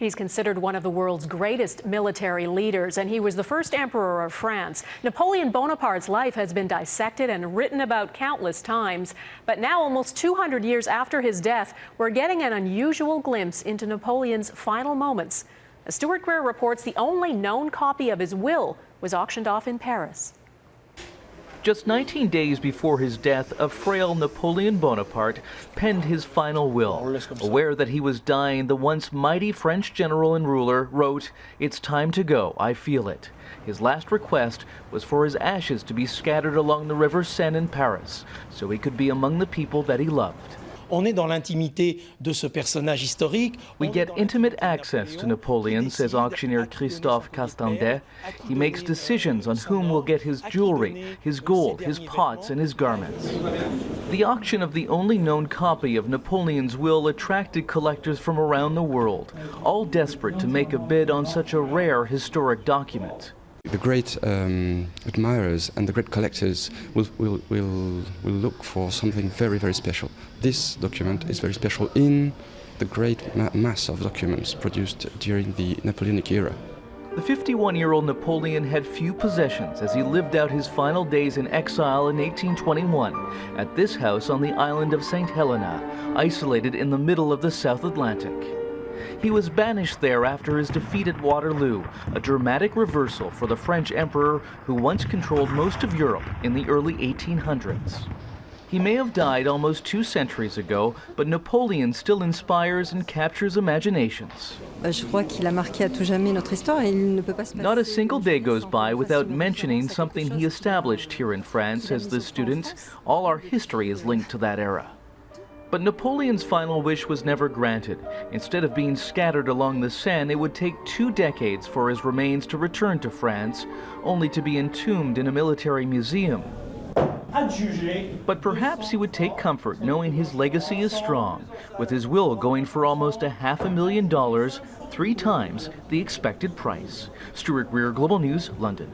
He's considered one of the world's greatest military leaders, and he was the first emperor of France. Napoleon Bonaparte's life has been dissected and written about countless times, but now, almost 200 years after his death, we're getting an unusual glimpse into Napoleon's final moments. As Stuart Greer reports, the only known copy of his will was auctioned off in Paris. Just 19 days before his death, a frail Napoleon Bonaparte penned his final will. Aware that he was dying, the once mighty French general and ruler wrote, "It's time to go, I feel it." His last request was for his ashes to be scattered along the river Seine in Paris, so he could be among the people that he loved. On est dans l'intimité de ce personnage historique. We get intimate access to Napoleon, says auctioneer Christophe Castandet. He makes decisions on whom will get his jewelry, his gold, his pots, and his garments. The auction of the only known copy of Napoleon's will attracted collectors from around the world, all desperate to make a bid on such a rare historic document. The great admirers and the great collectors will look for something very, very special. This document is very special in the great mass of documents produced during the Napoleonic era. The 51-year-old Napoleon had few possessions as he lived out his final days in exile in 1821 at this house on the island of St. Helena, isolated in the middle of the South Atlantic. He was banished there after his defeat at Waterloo, a dramatic reversal for the French emperor who once controlled most of Europe in the early 1800s. He may have died almost 2 centuries ago, but Napoleon still inspires and captures imaginations. Not a single day goes by without mentioning something he established here in France, says this student. All our history is linked to that era. But Napoleon's final wish was never granted. Instead of being scattered along the Seine, it would take 2 decades for his remains to return to France, only to be entombed in a military museum. But perhaps he would take comfort knowing his legacy is strong, with his will going for almost $500,000, 3 times the expected price. Stuart Greer, Global News, London.